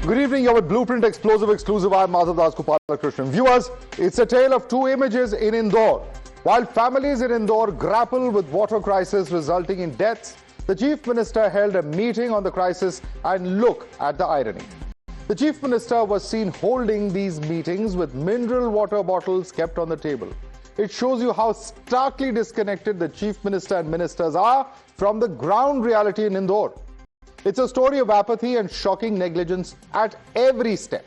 Good evening, you're with Blueprint Explosive Exclusive. I'm Madhavdas G. Viewers, it's a tale of two images in Indore. While families in Indore grapple with water crisis resulting in deaths, the Chief Minister held a meeting on the crisis, and look at the irony. The Chief Minister was seen holding these meetings with mineral water bottles kept on the table. It shows you how starkly disconnected the Chief Minister and ministers are from the ground reality in Indore. It's a story of apathy and shocking negligence at every step.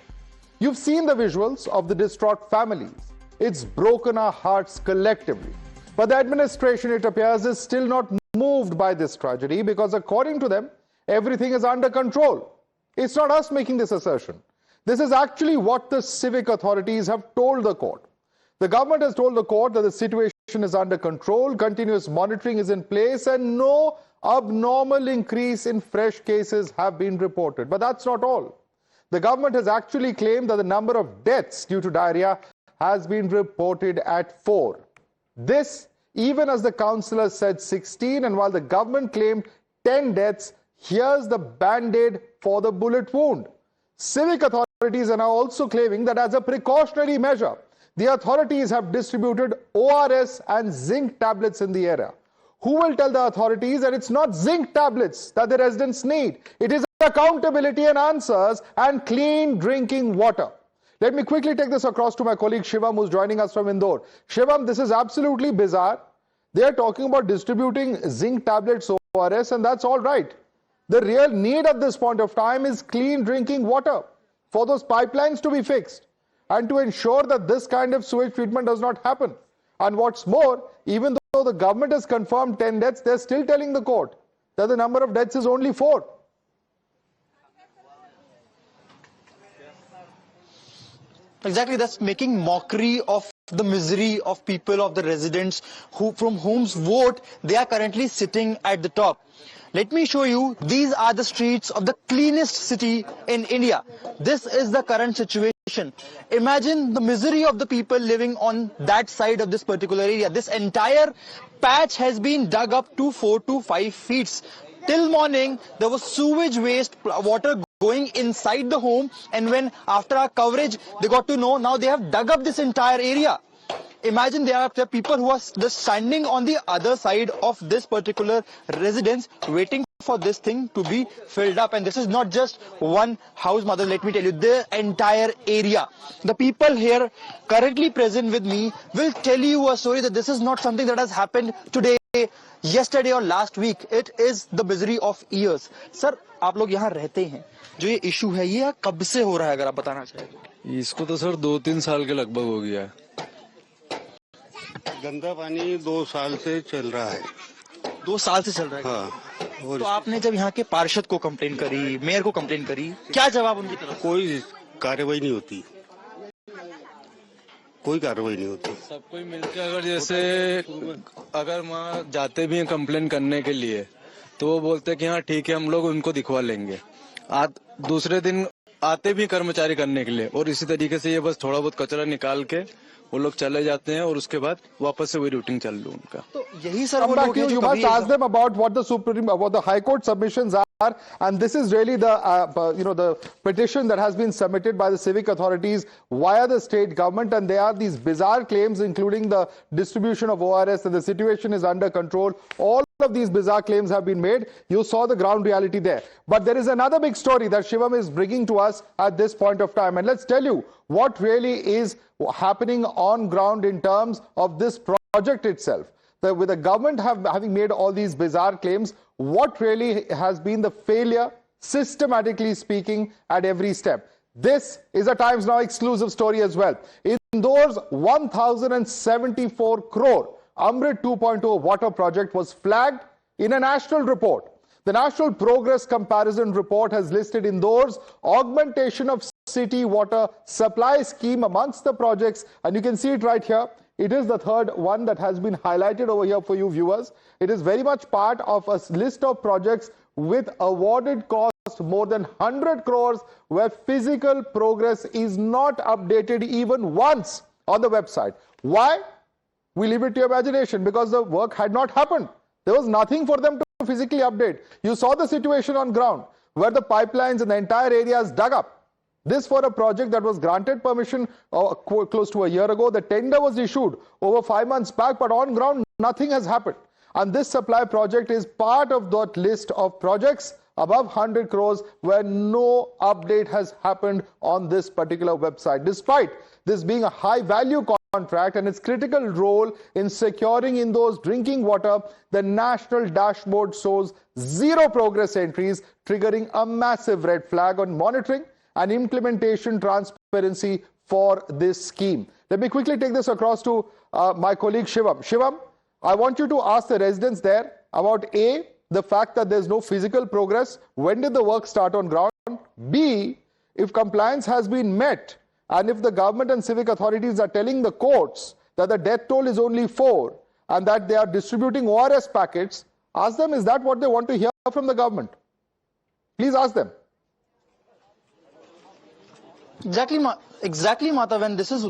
You've seen the visuals of the distraught families. It's broken our hearts collectively. But the administration, it appears, is still not moved by this tragedy because, according to them, everything is under control. It's not us making this assertion. This is actually what the civic authorities have told the court. The government has told the court that the situation is under control, continuous monitoring is in place, and no abnormal increase in fresh cases have been reported. But that's not all. The government has actually claimed that the number of deaths due to diarrhea has been reported at 4. This, even as the councillors said 16, and while the government claimed 10 deaths, here's the band-aid for the bullet wound. Civic authorities are now also claiming that as a precautionary measure, the authorities have distributed ORS and zinc tablets in the area. Who will tell the authorities that it's not zinc tablets that the residents need? It is accountability and answers and clean drinking water. Let me quickly take this across to my colleague Shivam, who's joining us from Indore. Shivam, this is absolutely bizarre. They are talking about distributing zinc tablets, ORS, and that's all right. The real need at this point of time is clean drinking water for those pipelines to be fixed and to ensure that this kind of sewage treatment does not happen. And what's more, even though the government has confirmed 10 deaths, they're still telling the court that the number of deaths is only 4. Exactly, that's making mockery of the misery of people, of the residents from whose vote they are currently sitting at the top. Let me show you, these are the streets of the cleanest city in India. This is the current situation. Imagine the misery of the people living on that side of this particular area. This entire patch has been dug up to 4 to 5 feet. Till morning, there was sewage waste water going inside the home, and when after our coverage they got to know, now they have dug up this entire area. Imagine there are people who are just standing on the other side of this particular residence waiting for this thing to be filled up. And this is not just one house, mother, let me tell you, the entire area. The people here currently present with me will tell you a story that this is not something that has happened today, yesterday or last week. It is the misery of years. Sir, आप लोग यहाँ रहते हैं, जो ये issue है ये कब से हो रहा है, अगर आप बताना चाहें? इसको तो सर 2-3 साल के लगभग हो गया है। गंदा पानी 2 साल से चल रहा है। 2 साल से चल रहा है? हाँ। तो आपने जब यहाँ के पार्षद को कंप्लेन करी, मेयर को कंप्लेन करी, क्या जवाब उनकी तरफ? कोई कार्रवाई नहीं होती, कोई कार्रवाई नहीं होती। सब कोई मिलकर अगर जैसे अगर वहाँ जाते भी हैं कंप्लेन करने के लिए, तो वो बोलते हैं कि हाँ ठीक है, हम लोग उनको दिखवा लेंगे। दूसरे दिन आते भी कर्मचारी करने के लिए, और इसी तरीके से ये बस थोड़ा बहुत कचरा निकाल के वो लोग चले जाते हैं, और उसके बाद वापस से वही रूटीन चल रहा उनका। तो यही सर वो लोग you must ask them about what the High Court submissions are, and this is really the petition that has been submitted by the civic authorities via the state government, and there are these bizarre claims, including the distribution of ORS, that the situation is under control. All of these bizarre claims have been made. You saw the ground reality there. But there is another big story that Shivam is bringing to us at this point of time. And let's tell you what really is happening on ground in terms of this project itself. With the government having made all these bizarre claims, what really has been the failure, systematically speaking, at every step? This is a Times Now exclusive story as well. Indore's 1,074 crore Amrit 2.0 water project was flagged in a national report. The National Progress Comparison Report has listed Indore's augmentation of city water supply scheme amongst the projects, and you can see it right here. It is the third one that has been highlighted over here for you viewers. It is very much part of a list of projects with awarded cost more than 100 crores where physical progress is not updated even once on the website. Why? We leave it to your imagination, because the work had not happened. There was nothing for them to physically update. You saw the situation on ground where the pipelines and the entire area is dug up. This for a project that was granted permission close to a year ago. The tender was issued over 5 months back, but on ground, nothing has happened. And this supply project is part of that list of projects above 100 crores where no update has happened on this particular website. Despite this being a high value contract and its critical role in securing Indore's drinking water, the national dashboard shows zero progress entries, triggering a massive red flag on monitoring and implementation transparency for this scheme. Let me quickly take this across to my colleague Shivam. Shivam, I want you to ask the residents there about A, the fact that there's no physical progress. When did the work start on ground? B, if compliance has been met, and if the government and civic authorities are telling the courts that the death toll is only 4 and that they are distributing ORS packets, ask them, is that what they want to hear from the government? Please ask them. Exactly, Madhav, and this is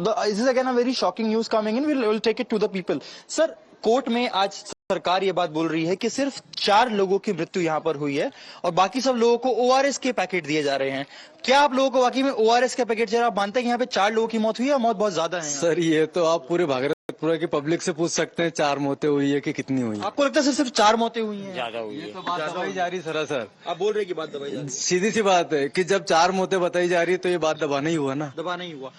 again a very shocking news coming in. We'll take it to the people. Sir, court में आज सरकार ये बात बोल रही है कि सिर्फ 4 लोगों की मृत्यु यहाँ पर हुई है और बाकी सब लोगों को ओआरएस के पैकेट दिए जा रहे हैं। क्या आप लोगों को वाकई में ओआरएस के पैकेट आप मानते हैं कि यहाँ पे 4 लोगों की मौत हुई है? मौत बहुत ज्यादा है सर। ये तो आप पूरे भागलपुर की पब्लिक से पूछ सकते हैं 4 मौतें हुई है कि कितनी हुई है। आपको लगता है सिर्फ 4 मौतें हुई हैं? ज्यादा हुई है। ये तो बात दबाई जा रही सर। आप बोल रहे हैं कि बात दबाई जा रही है। सीधी सी बात है कि जब 4 मौतें बताई जा रही है तो ये बात दबाना ही हुआ ना। दबाना ही हुआ।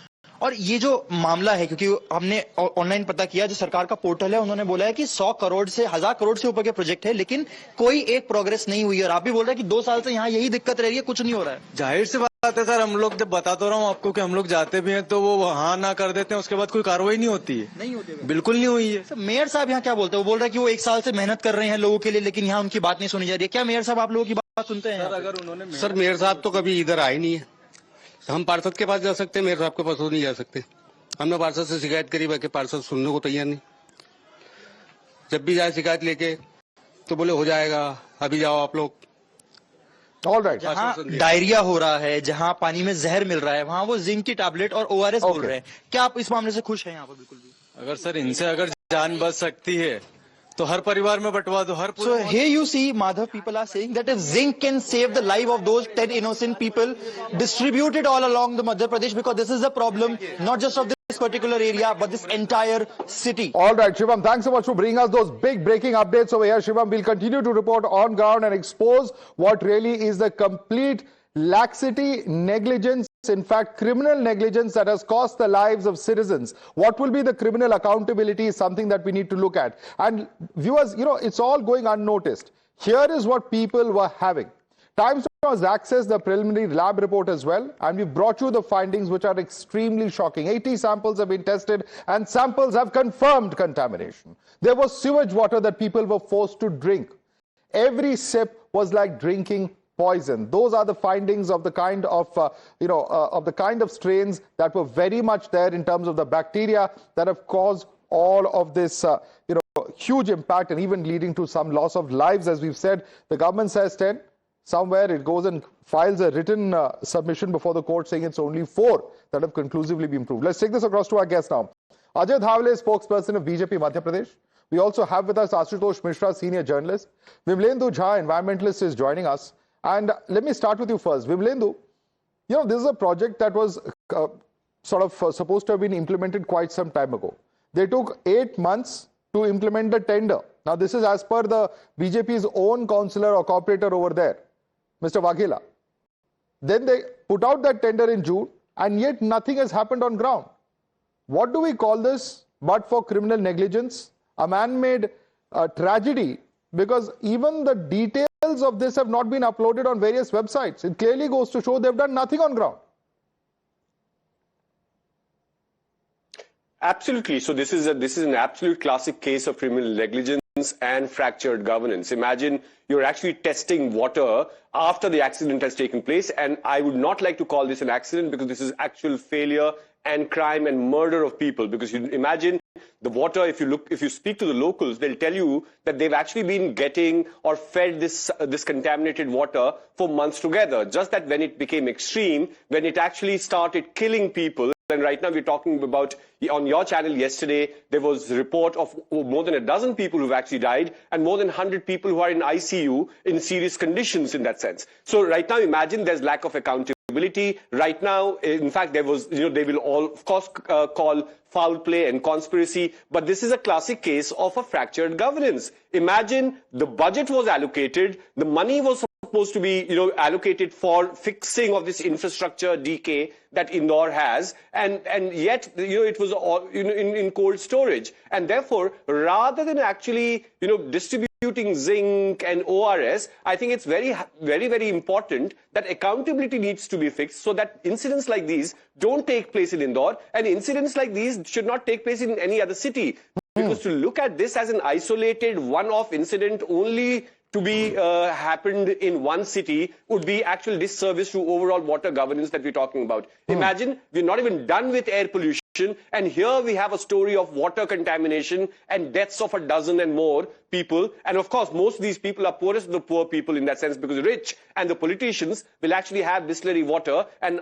और ये जो मामला है, क्योंकि हमने ऑनलाइन पता किया, जो सरकार का पोर्टल है उन्होंने बोला है कि 100 करोड़ से 1000 करोड़ से ऊपर के प्रोजेक्ट है, लेकिन कोई एक प्रोग्रेस नहीं हुई है। और आप भी बोल रहे हैं कि 2 साल से यहाँ यही दिक्कत रह रही है, कुछ नहीं हो रहा है। जाहिर सी बात है सर, हम लोग जब बता तो रहा हूँ आपको कि हम लोग जाते भी हैं तो वो हाँ ना कर देते हैं, उसके बाद कोई कार्रवाई नहीं होती है। नहीं होती, बिल्कुल नहीं हुई है। मेयर साहब यहाँ क्या बोलते हैं? वो बोल रहे हैं कि वो 1 साल से मेहनत कर रहे हैं लोगों के लिए, लेकिन यहाँ उनकी बात नहीं सुनी जा रही है। क्या मेयर साहब आप लोगों की बात सुनते हैं? अगर उन्होंने सर मेयर साहब तो कभी इधर आए नहीं है। हम पार्षद के पास जा सकते हैं, मेयर साहब के पास वो नहीं जा सकते। हमने पार्षद से शिकायत करी, बाकी पार्षद सुनने को तैयार नहीं। जब भी जाए शिकायत लेके तो बोले हो जाएगा, अभी जाओ आप लोग। ऑलराइट, जहाँ डायरिया हो रहा है, जहाँ पानी में जहर मिल रहा है, वहाँ वो जिंक की टैबलेट और ओआरएस बोल रहे हैं। क्या आप इस मामले से खुश हैं यहाँ पर? बिल्कुल भी। अगर सर इनसे अगर जान बच सकती है तो हर परिवार में बंटवा दो। हर So here you see, Madhav, people are saying that if zinc can save the life of those 10 innocent people, distribute it all along the Madhya Pradesh, because this is a problem not just of this particular area but this entire city. All right, Shivam, thanks so much for bringing us those big breaking updates over here. Shivam, we'll continue to report on ground and expose what really is the complete laxity, negligence, in fact, criminal negligence that has cost the lives of citizens. What will be the criminal accountability is something that we need to look at. And viewers, you know, it's all going unnoticed. Here is what people were having. Times has accessed the preliminary lab report as well, and we brought you the findings which are extremely shocking. 80 samples have been tested and samples have confirmed contamination. There was sewage water that people were forced to drink. Every sip was like drinking poison. Those are the findings of the kind of strains that were very much there in terms of the bacteria that have caused all of this huge impact and even leading to some loss of lives. As we've said, the government says 10. Somewhere it goes and files a written submission before the court saying it's only 4 that have conclusively been proved. Let's take this across to our guest now. Ajay Dhawale, spokesperson of BJP Madhya Pradesh. We also have with us Ashutosh Mishra, senior journalist. Vimlendu Jha, environmentalist, is joining us. And let me start with you first. Vimlendu, you know, this is a project that was supposed to have been implemented quite some time ago. They took 8 months to implement the tender. Now, this is as per the BJP's own councillor or corporator over there, Mr. Waghela. Then they put out that tender in June, and yet nothing has happened on ground. What do we call this but for criminal negligence? A man-made tragedy, because even the details of this have not been uploaded on various websites. It clearly goes to show they've done nothing on ground. Absolutely. So this is an absolute classic case of criminal negligence and fractured governance. Imagine you're actually testing water after the accident has taken place, and I would not like to call this an accident because this is actual failure and crime and murder of people. Because you imagine the water, if you speak to the locals, they'll tell you that they've actually been getting or fed this contaminated water for months together. Just that when it became extreme, when it actually started killing people, and right now we're talking about, on your channel yesterday, there was a report of more than a dozen people who've actually died and more than 100 people who are in ICU in serious conditions in that sense. So right now, imagine there's lack of accountability. accountability. Right now, in fact, there was, they will all, of course, call foul play and conspiracy, but this is a classic case of a fractured governance. Imagine the budget was allocated, the money was supposed to be, allocated for fixing of this infrastructure decay that Indore has, and yet, it was all, in cold storage. And therefore, rather than actually, distributing zinc and ORS, I think it's very, very, very important that accountability needs to be fixed so that incidents like these don't take place in Indore, and incidents like these should not take place in any other city. Because to look at this as an isolated one-off incident only to be happened in one city would be actual disservice to overall water governance that we're talking about. Imagine we're not even done with air pollution, and here we have a story of water contamination and deaths of a dozen and more people. And of course, most of these people are poorest of the poor people in that sense, because the rich and the politicians will actually have distillery water and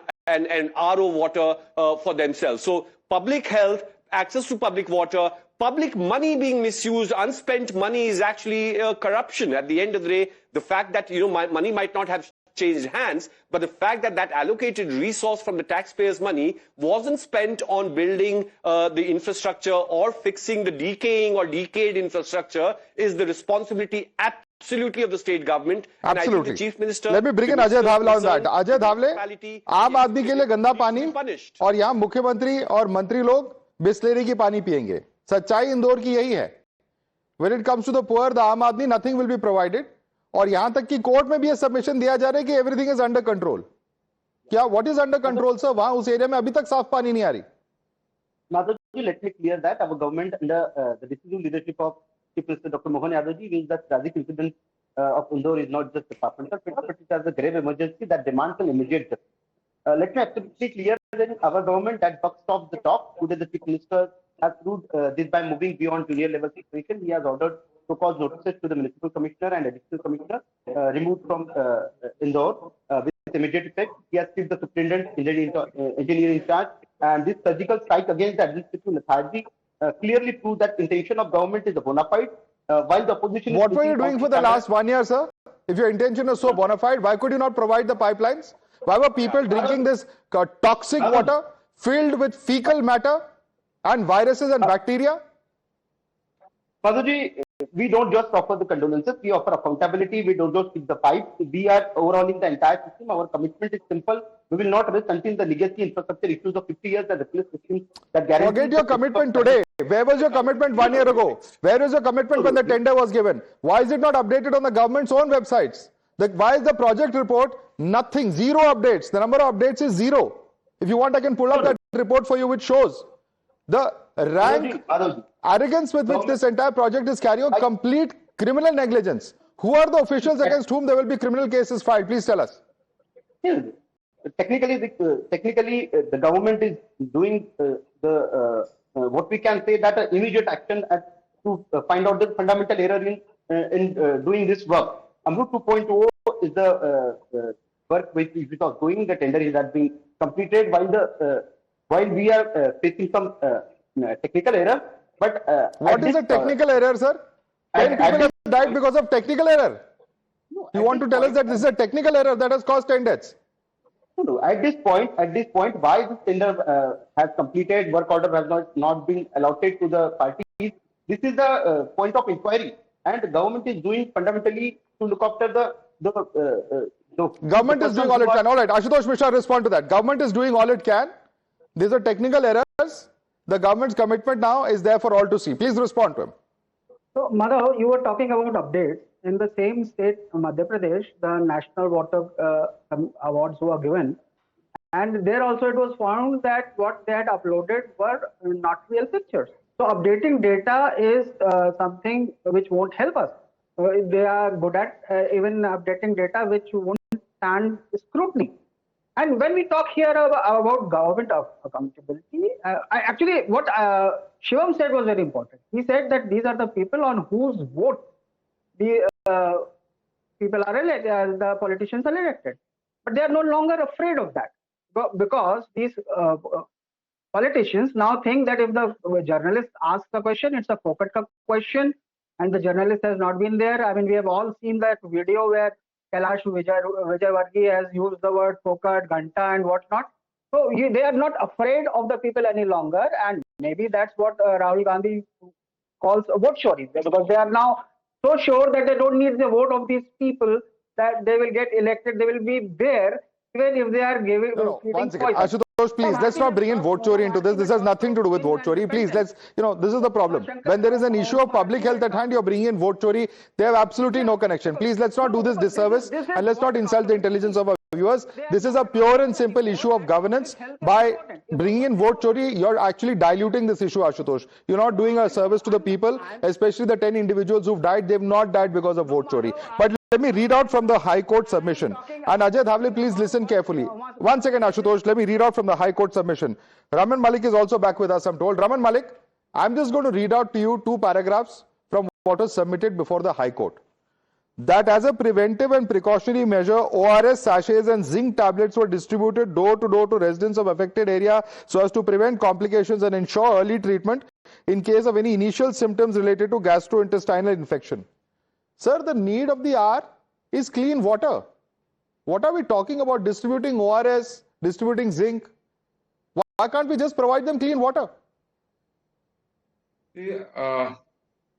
RO water for themselves. So public health, access to public water, public money being misused, unspent money is actually corruption. At the end of the day, the fact that money might not have changed hands, but the fact that that allocated resource from the taxpayers' money wasn't spent on building the infrastructure or fixing the decaying or decayed infrastructure is the responsibility absolutely of the state government. Absolutely. And I think the Chief Minister... Let me bring in Ajay Dhavle on that. Ajay Dhavle, आम आदमी के लिए गंदा पानी और यहाँ मुख्यमंत्री और मंत्री लोग बिस्लेरी की पानी पिएंगे. सच्चाई इंदौर की यही है. When it comes to the poor, the आम आदमी, nothing will be provided. और यहां तक कि कोर्ट में भी ये सबमिशन दिया जा रहा है कि एवरीथिंग इज अंडर कंट्रोल. क्या what is under control sir? वहां उस एरिया में अभी तक साफ पानी नहीं आ रही. Madhavdas, let me clear that our government under the decisive leadership of Chief Minister Dr. Mohan Yadav ji means that tragic incident of Indore is not just departmental, but it is a grave emergency that demands an immediate justice. Let me absolutely clear that our government that buck stops the top. Today the Chief Minister has proved this by moving beyond junior level situation. He has ordered so-called notices to the municipal commissioner and additional commissioner removed from Indore with immediate effect. He has kept the superintendent engineer in charge, and this surgical strike against the administrative lethargy clearly proves that intention of government is a bona fide. While the opposition. What were you doing for the last 1 year, sir? If your intention is so bona fide, why could you not provide the pipelines? Why were people drinking this toxic water filled with fecal matter and viruses and bacteria? Madhavji, we don't just offer the condolences, we offer accountability, we don't just fix the pipes, we are overhauling the entire system. Our commitment is simple. We will not rest until the legacy infrastructure issues of 50 years that replace systems that guarantee... Forget your commitment today. Where was your commitment 1 year ago? Where is your commitment when the tender was given? Why is it not updated on the government's own websites? Why is the project report nothing? Zero updates. The number of updates is zero. If you want, I can pull up that report for you, which shows the rank arrogance with which this entire project is carrying out complete criminal negligence. Who are the officials against whom there will be criminal cases filed? Please tell us. Technically, the government is doing what we can say that immediate action to find out the fundamental error in doing this work. Amrut 2.0 is the work which was doing. The tender is that being completed while we are facing some technical error. But what is a technical error, sir? 10 people have died because of technical error. No, you want to tell us that this is a technical error that has caused 10 deaths? No, at this point, why this tender has completed, work order has not been allotted to the parties. This is the point of inquiry, and the government is doing fundamentally to look after the government is doing all it can. All right, Ashutosh Mishra, respond to that. Government is doing all it can. These are technical errors. The government's commitment now is there for all to see. Please respond to him. So, Madhav, you were talking about updates. In the same state, Madhya Pradesh, the National Water Awards were given. And there also it was found that what they had uploaded were not real pictures. So, updating data is something which won't help us. They are good at even updating data which won't stand scrutiny. And when we talk here about government accountability, actually what Shivam said was very important. He said that these are the people on whose vote the people are elected, the politicians are elected. But they are no longer afraid of that because these politicians now think that if the journalist asks a question, it's a focus question, and the journalist has not been there. I mean, we have all seen that video where Kailash Vijayvargiya has used the word focus, Ghanta and whatnot. So they are not afraid of the people any longer, and maybe that's what Rahul Gandhi calls a vote shortage, because they are now so sure that they don't need the vote of these people, that they will get elected, they will be there even if they are giving. No, one second. Ashutosh, please, let's not bring in vote chori into this. This has nothing to do with vote chori. Please, let's, this is the problem. When there is an issue of public health at hand, you're bringing in vote chori. They have absolutely no connection. Please, let's not do this disservice, and let's not insult the intelligence of our viewers. This is a pure and simple issue of governance. By bringing in vote chori, you're actually diluting this issue, Ashutosh. You're not doing a service to the people, especially the 10 individuals who've died. They've not died because of vote chori. But let me read out from the High Court submission. And Ajay Dhavle, please listen carefully. One second, Ashutosh. Let me read out from the High Court submission. Raman Malik is also back with us, I'm told. Raman Malik, I'm just going to read out to you 2 paragraphs from what was submitted before the High Court. That as a preventive and precautionary measure, ORS sachets and zinc tablets were distributed door to door to residents of affected area so as to prevent complications and ensure early treatment in case of any initial symptoms related to gastrointestinal infection. Sir, the need of the hour is clean water. What are we talking about distributing ORS, distributing zinc? Why can't we just provide them clean water?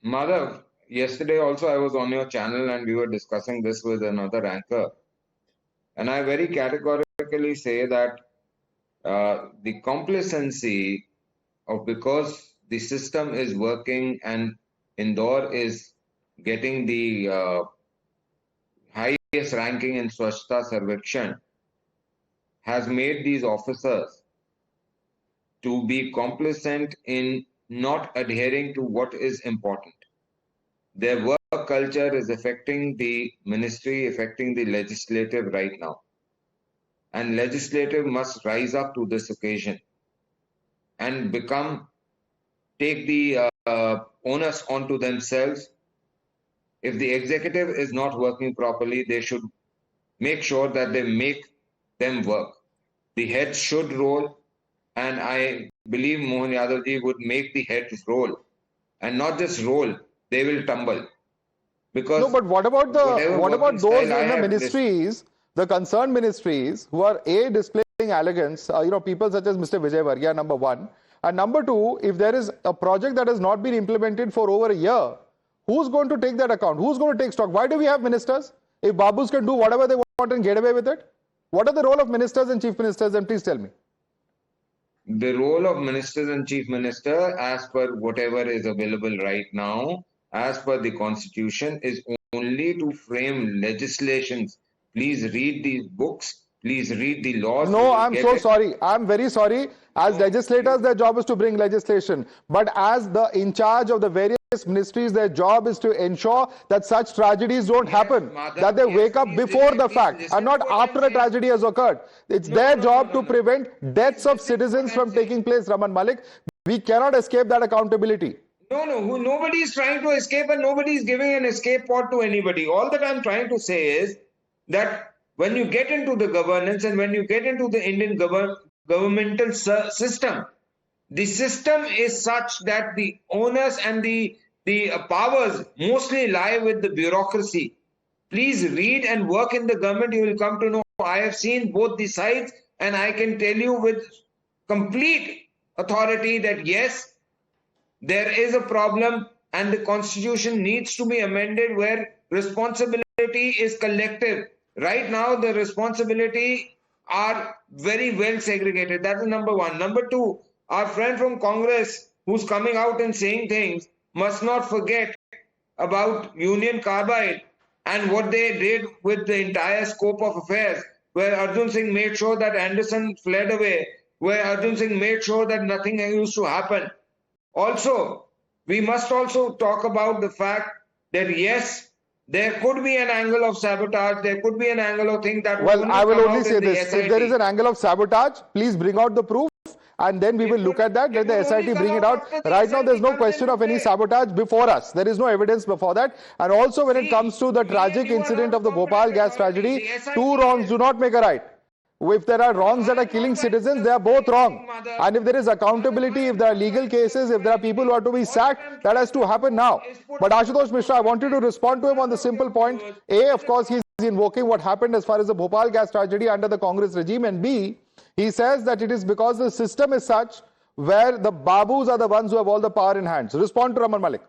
Madhav, yesterday also I was on your channel and we were discussing this with another anchor. And I very categorically say that the complacency of, because the system is working and Indore is getting the highest ranking in Swachhta Sarvekshan, has made these officers to be complacent in not adhering to what is important. Their work culture is affecting the ministry, affecting the legislative right now. And legislative must rise up to this occasion and take the onus onto themselves. If the executive is not working properly, they should make sure that they make them work. The heads should roll, and I believe Mohan Yadav ji would make the heads roll, and not just roll, they will tumble. Because no, but what about those in the ministries, the concerned ministries, who are displaying arrogance? People such as Mr. Vijayvargiya, number one, and number two, if there is a project that has not been implemented for over a year, who's going to take that account? Who's going to take stock? Why do we have ministers? If Babus can do whatever they want and get away with it, what are the role of ministers and chief ministers? And please tell me. The role of ministers and chief minister, as per whatever is available right now, as per the constitution, is only to frame legislations. Please read these books. Please read the laws. No, I'm so sorry. I'm very sorry. As legislators, their job is to bring legislation. But as the in charge of the various ministries, their job is to ensure that such tragedies don't happen, that they wake up before the fact and not after a tragedy has occurred. It's their job to prevent deaths of citizens from taking place, Raman Malik. We cannot escape that accountability. No, nobody is trying to escape and nobody is giving an escape pod to anybody. All that I'm trying to say is that when you get into the governance and when you get into the Indian governmental system, the system is such that the onus and the powers mostly lie with the bureaucracy. Please read and work in the government. You will come to know. I have seen both the sides, and I can tell you with complete authority that yes, there is a problem and the constitution needs to be amended where responsibility is collective. Right now, the responsibility are very well segregated. That is number one. Number two, our friend from Congress who's coming out and saying things must not forget about Union Carbide and what they did with the entire scope of affairs, where Arjun Singh made sure that Anderson fled away, where Arjun Singh made sure that nothing used to happen. Also, we must also talk about the fact that yes, there could be an angle of sabotage, there could be an angle of things that... Well, I will only say this. If there is an angle of sabotage, please bring out the proof and then we will look at that. Let the SIT bring it out. Right now, there's no question of any sabotage before us. There is no evidence before that. And also, when it comes to the tragic incident of the Bhopal gas tragedy, two wrongs do not make a right. If there are wrongs that are killing citizens, they are both wrong. And if there is accountability, if there are legal cases, if there are people who are to be sacked, that has to happen now. But Ashutosh Mishra, I want you to respond to him on the simple point. A, of course, he's invoking what happened as far as the Bhopal gas tragedy under the Congress regime, and B, he says that it is because the system is such where the babus are the ones who have all the power in hand. So respond to Raman Malik.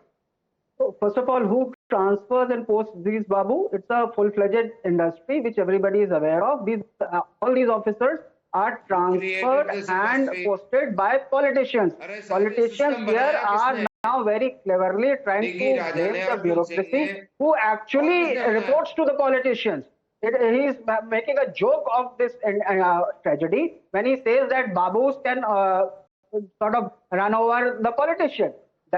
So first of all, who transfers and posts these babu? It's a full-fledged industry which everybody is aware of. These all these officers are transferred and posted by politicians. Politicians here are now very cleverly trying to blame the bureaucracy who actually reports to the politicians. He is making a joke of this tragedy when he says that babus can sort of run over the politician.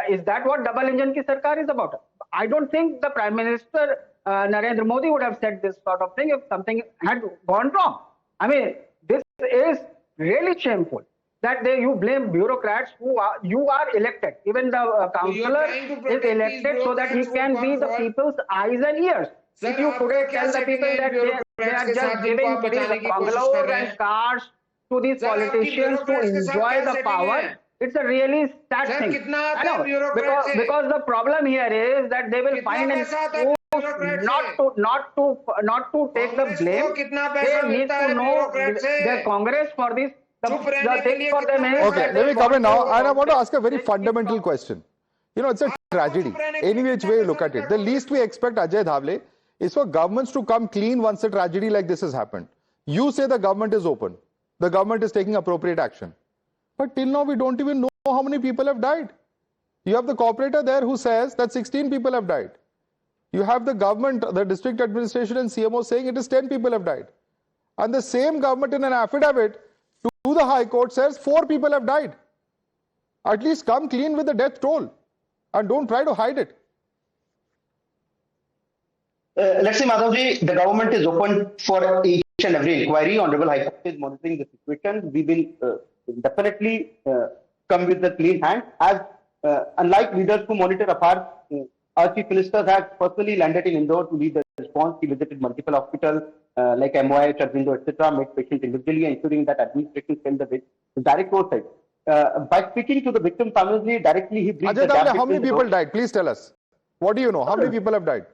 Is that what double engine ki sarkar is about? I don't think the Prime Minister Narendra Modi would have said this sort of thing if something had gone wrong. I mean, this is really shameful that you blame bureaucrats who you are elected. Even the councillor is elected so that he can be the people's eyes and ears. Sir, if you today tell the people that they are just giving these bungalows and cars to these politicians to enjoy the power, it's a really sad thing. I know, because the problem here is that they will find an excuse not to take the blame. They need to know the Congress for this. The thing for them is okay, let me come in now, and I want to ask a very fundamental question. You know, it's a tragedy. Any which way you look at it, the least we expect, Ajay Dhavle, is for governments to come clean once a tragedy like this has happened. You say the government is open, the government is taking appropriate action. But till now, we don't even know how many people have died. You have the corporator there who says that 16 people have died. You have the government, the district administration and CMO saying it is 10 people have died. And the same government in an affidavit to the High Court says 4 people have died. At least come clean with the death toll and don't try to hide it. Let's say, Madhavji, the government is open for each and every inquiry. Honorable High Court is monitoring the situation. We will definitely come with the clean hand. As unlike leaders who monitor afar, our Chief Minister has personally landed in Indore to lead the response. He visited multiple hospitals like MOI, Charvindo, etc., met patients individually, ensuring that administration sent the direct oversight. By speaking to the victim family directly, he briefed the gap. How many people died? Please tell us. What do you know? How many people have died?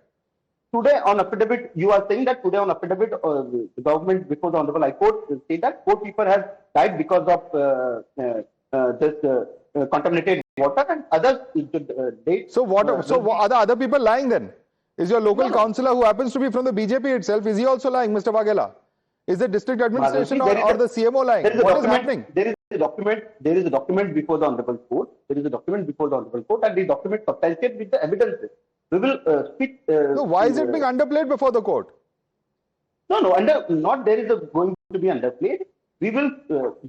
Today on affidavit, you are saying that today on affidavit, the government before the Honorable High Court say that 4 people have died because of this contaminated water, and others died. So what? Are the other people lying then? Is your local councillor who happens to be from the BJP itself, is he also lying, Mr. Waghela? Is the district administration or the CMO lying? What is happening? There is a document before the Honorable Court. And the document substantiated with the evidences. We will speak. So why is it being underplayed before the court? No, not there is going to be underplayed. We will,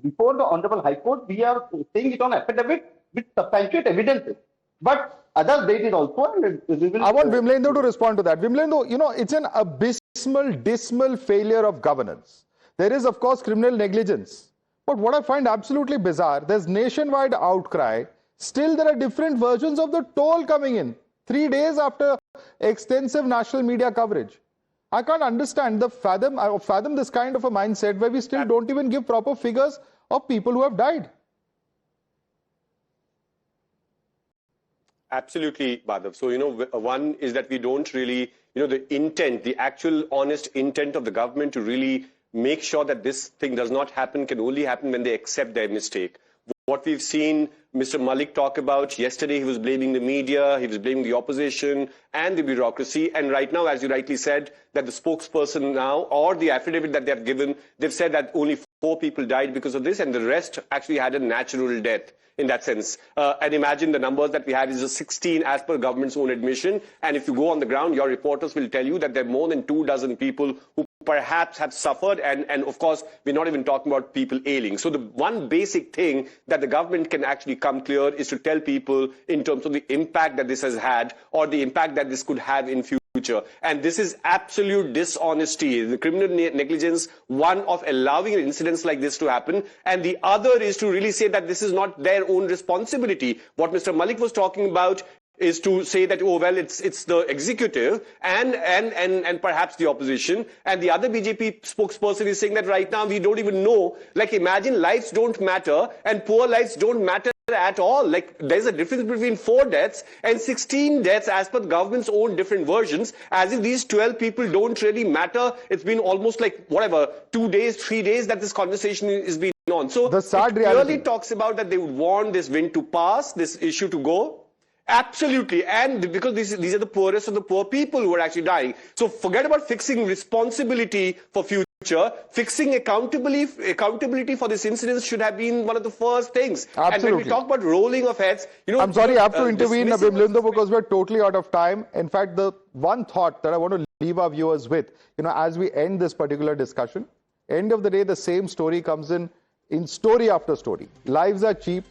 before the Honorable High Court, we are saying it on affidavit with substantiate evidences. But others they did also, and we will. I want Vimlendu to respond to that. Vimlendu, you know, it's an abysmal, dismal failure of governance. There is, of course, criminal negligence. But what I find absolutely bizarre, there's nationwide outcry. Still, there are different versions of the toll coming in 3 days after extensive national media coverage. I can't understand fathom this kind of a mindset where we still don't even give proper figures of people who have died. Absolutely, Madhav. So, one is that we don't really, the intent, the actual honest intent of the government to really make sure that this thing does not happen can only happen when they accept their mistake. What we've seen Mr. Malik talk about yesterday, he was blaming the media, he was blaming the opposition and the bureaucracy. And right now, as you rightly said, that the spokesperson now or the affidavit that they have given, they've said that only 4 people died because of this and the rest actually had a natural death in that sense. And imagine the numbers that we had is just 16 as per government's own admission. And if you go on the ground, your reporters will tell you that there are more than 24 people who perhaps have suffered, and of course we're not even talking about people ailing. So the one basic thing that the government can actually come clear is to tell people in terms of the impact that this has had or the impact that this could have in future. And this is absolute dishonesty, the criminal negligence, one of allowing incidents like this to happen, and the other is to really say that this is not their own responsibility. What Mr. Malik was talking about is to say that, oh, well, it's the executive and perhaps the opposition. And the other BJP spokesperson is saying that right now we don't even know. Like, imagine lives don't matter and poor lives don't matter at all. Like, there's a difference between 4 deaths and 16 deaths as per the government's own different versions, as if these 12 people don't really matter. It's been almost like, whatever, 2 days, 3 days that this conversation is being on. So the sad it reality clearly talks about that they would want this wind to pass, this issue to go. Absolutely. And because these are the poorest of the poor people who are actually dying. So forget about fixing responsibility for future. Fixing accountability for this incident should have been one of the first things. Absolutely. And when we talk about rolling of heads, you know, I'm sorry, I have to intervene, dismissing- because we're totally out of time. In fact, the one thought that I want to leave our viewers with, as we end this particular discussion, end of the day, the same story comes in story after story. Lives are cheap,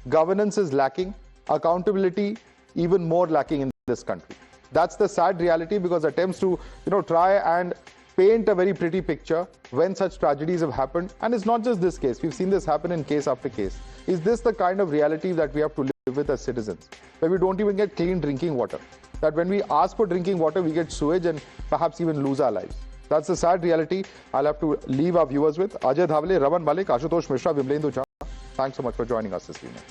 governance is lacking, accountability even more lacking in this country. That's the sad reality, because attempts to try and paint a very pretty picture when such tragedies have happened, and it's not just this case, we've seen this happen in case after case. Is this the kind of reality that we have to live with as citizens, where we don't even get clean drinking water, that when we ask for drinking water we get sewage and perhaps even lose our lives? That's the sad reality I'll have to leave our viewers with. Ajay Dhavale, Raman Malik, Ashutosh Mishra, Vimlendu Jha, thanks so much for joining us this evening.